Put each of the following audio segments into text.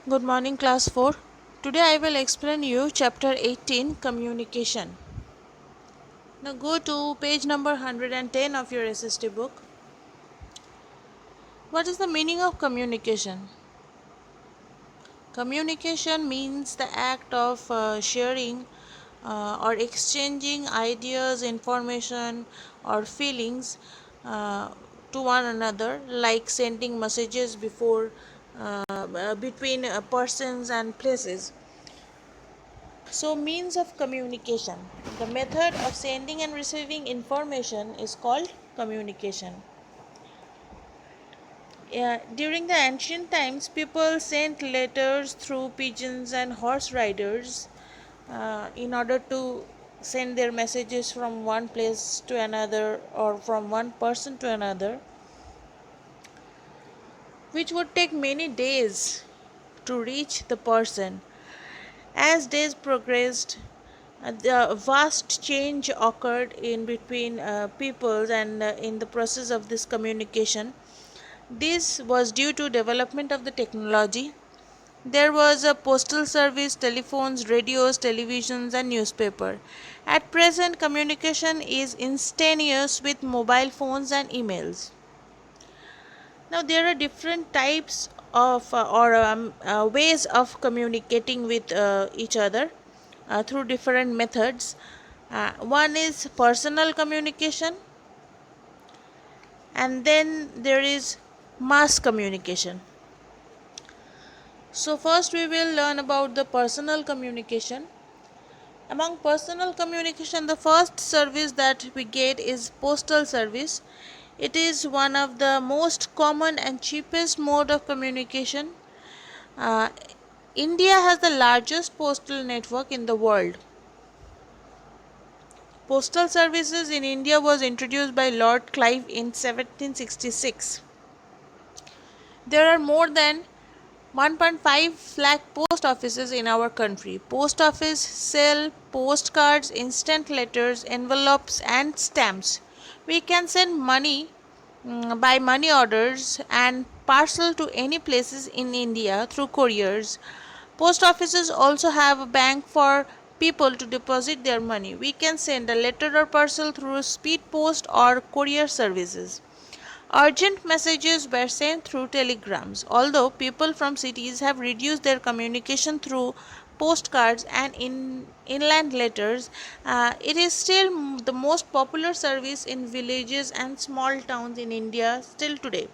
Good morning, class 4. Today I will explain you chapter 18, communication. Now go to page number 110 of your SST book. What is the meaning of communication? Communication means the act of sharing or exchanging ideas, information, or feelings uh, to one another, like sending messages between persons and places. So, means of communication. The method of sending and receiving information is called communication. During the ancient times, people sent letters through pigeons and horse riders in order to send their messages from one place to another or from one person to another, which would take many days to reach the person. As days progressed, the vast change occurred in between peoples and in the process of this communication. This was due to development of the technology. There was a postal service, telephones, radios, televisions, and newspaper. At present, communication is instantaneous with mobile phones and emails. Now, there are different types of ways of communicating with each other through different methods. One is personal communication, and then there is mass communication. So, first we will learn about the personal communication. Among personal communication, the first service that we get is postal service. It is one of the most common and cheapest mode of communication. Uh, India has the largest postal network in the world. Postal services in India was introduced by Lord Clive in 1766. There are more than 1.5 lakh post offices in our country. Post office sell postcards, instant letters, envelopes, and stamps. We can send money by money orders and parcel to any places in India through couriers. Post offices also have a bank for people to deposit their money. We can send a letter or parcel through speed post or courier services. Urgent messages were sent through telegrams. Although people from cities have reduced their communication through postcards and inland letters, it is still the most popular service in villages and small towns in India still today.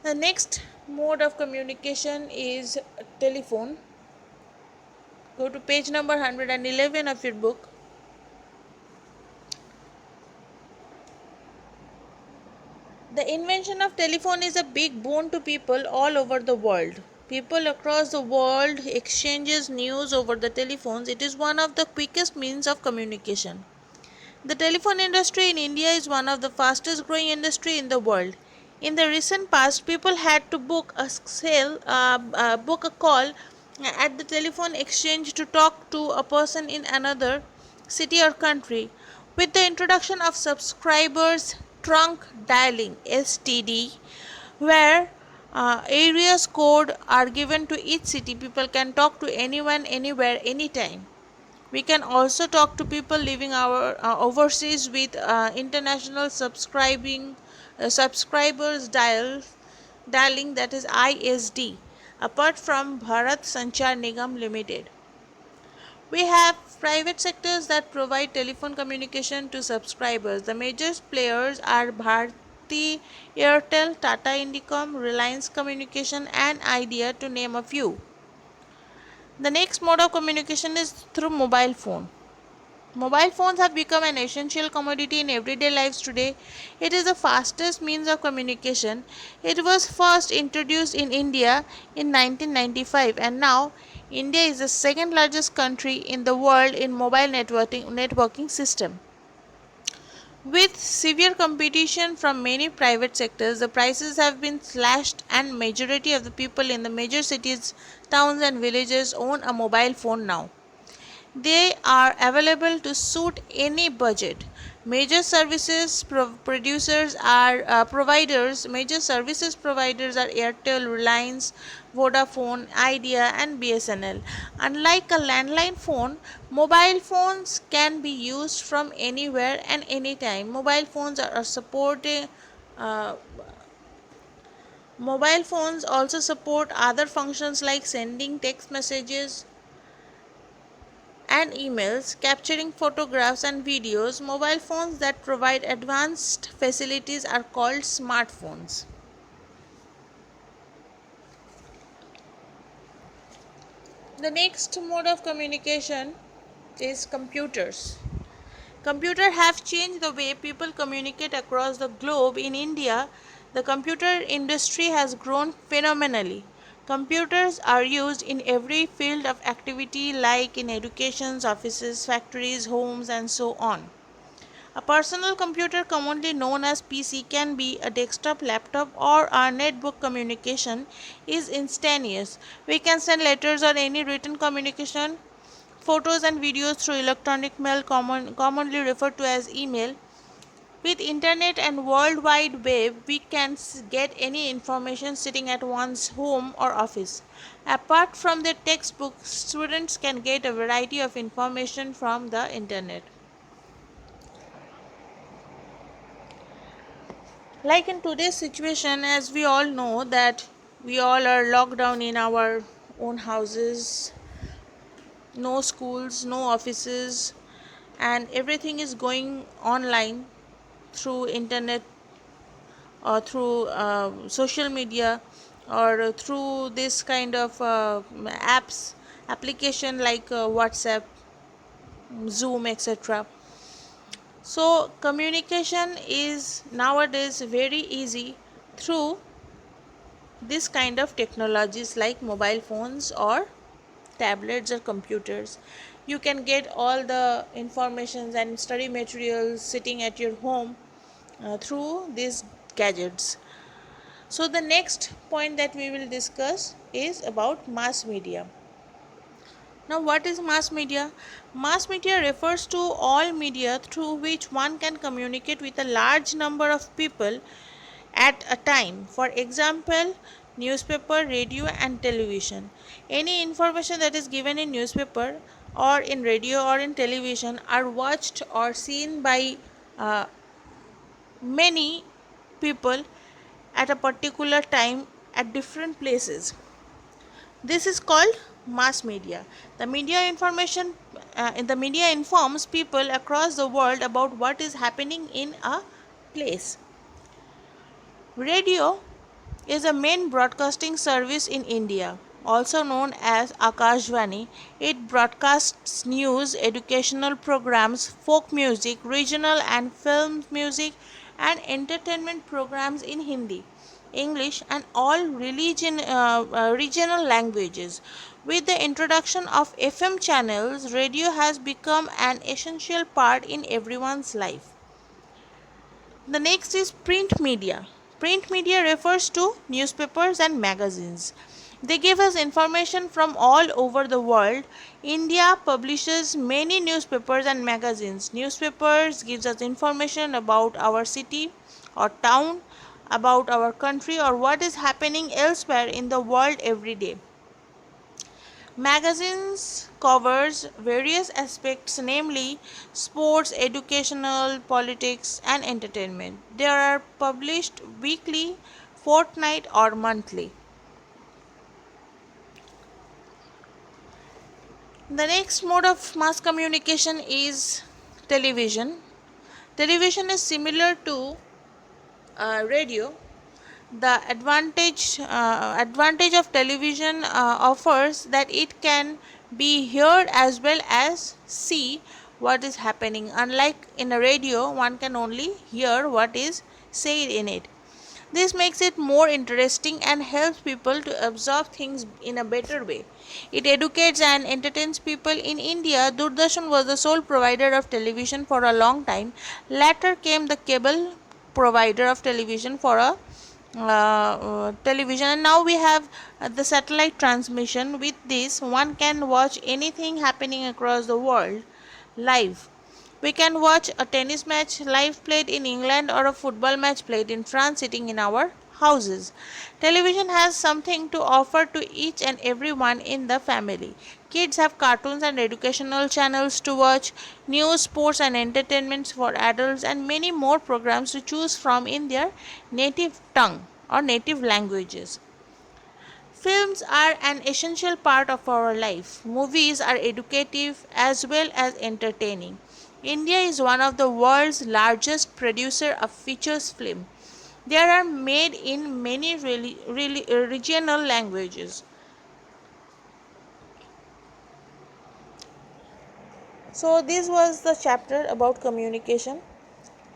The next mode of communication is telephone. Go to page number 111 of your book. The invention of telephone is a big boon to people all over the world. People across the world exchanges news over the telephones. It is one of the quickest means of communication. The telephone industry in India is one of the fastest growing industry in the world. In the recent past, people had to book a call at the telephone exchange to talk to a person in another city or country. With the introduction of subscribers trunk dialing (STD), where areas code are given to each city, people can talk to anyone, anywhere, anytime. We can also talk to people living overseas with international subscribers dialing, that is ISD. Apart from Bharat Sanchar Nigam Limited, we have private sectors that provide telephone communication to subscribers. The major players are Bharti Airtel, Tata Indicom, Reliance Communication, and Idea, to name a few. The next mode of communication is through mobile phone. Mobile phones have become an essential commodity in everyday lives today. It is the fastest means of communication. It was first introduced in India in 1995, and now India is the second largest country in the world in mobile networking system. With severe competition from many private sectors, the prices have been slashed and majority of the people in the major cities, towns and villages own a mobile phone now. They are available to suit any budget. Major services producers are providers. Major services providers are Airtel, Reliance, Vodafone, Idea, and BSNL. Unlike a landline phone, mobile phones can be used from anywhere and anytime. Uh, Mobile phones also support other functions like sending text messages and emails, capturing photographs and videos. Mobile phones that provide advanced facilities are called smartphones. The next mode of communication is computers. Computers have changed the way people communicate across the globe. In India, the computer industry has grown phenomenally. Computers are used in every field of activity, like in education, offices, factories, homes, and so on. A personal computer, commonly known as PC, can be a desktop, laptop, or a netbook. Communication is instantaneous. We can send letters or any written communication, photos and videos through electronic mail, commonly referred to as email. With internet and world wide web, we can get any information sitting at one's home or office. Apart from their textbooks, students can get a variety of information from the internet. Like in today's situation, as we all know that we all are locked down in our own houses, no schools, no offices, and everything is going online through internet or through social media or through this kind of apps application like WhatsApp, Zoom, etc. So communication is nowadays very easy through this kind of technologies like mobile phones or tablets or computers. You can get all the informations and study materials sitting at your home through these gadgets. So the next point that we will discuss is about mass media. Now, what is mass media? Mass media refers to all media through which one can communicate with a large number of people at a time. For example, newspaper, radio, and television. Any information that is given in newspaper or in radio or in television are watched or seen by uh, many people at a particular time at different places. This is called mass media. The media informs people across the world about what is happening in a place. Radio is a main broadcasting service in India, also known as Akashvani. It broadcasts news, educational programs, folk music, regional and film music, and entertainment programs in Hindi, English, and all regional languages. With the introduction of FM channels, radio has become an essential part in everyone's life. The next is print media. Print media refers to newspapers and magazines. They give us information from all over the world. India publishes many newspapers and magazines. Newspapers gives us information about our city or town, about our country or what is happening elsewhere in the world every day. Magazines covers various aspects, namely sports, educational, politics, and entertainment. They are published weekly, fortnight, or monthly. The next mode of mass communication is television. Television is similar to radio. The advantage of television offers that it can be heard as well as see what is happening. Unlike in a radio, one can only hear what is said in it. This makes it more interesting and helps people to absorb things in a better way. It educates and entertains people. In India, Doordarshan was the sole provider of television for a long time. Later came the cable provider of television for a television, and now we have the satellite transmission. With this, one can watch anything happening across the world live. We can watch a tennis match live played in England or a football match played in France sitting in our houses. Television has something to offer to each and everyone in the family. Kids have cartoons and educational channels to watch, news, sports, and entertainments for adults, and many more programs to choose from in their native tongue or native languages. Films are an essential part of our life. Movies are educative as well as entertaining. India is one of the world's largest producer of features film. They are made in many regional languages. So this was the chapter about communication,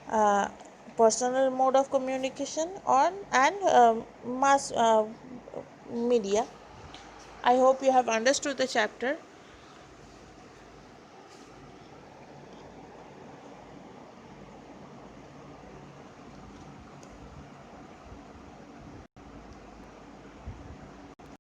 uh, personal mode of communication on and mass media. I hope you have understood the chapter.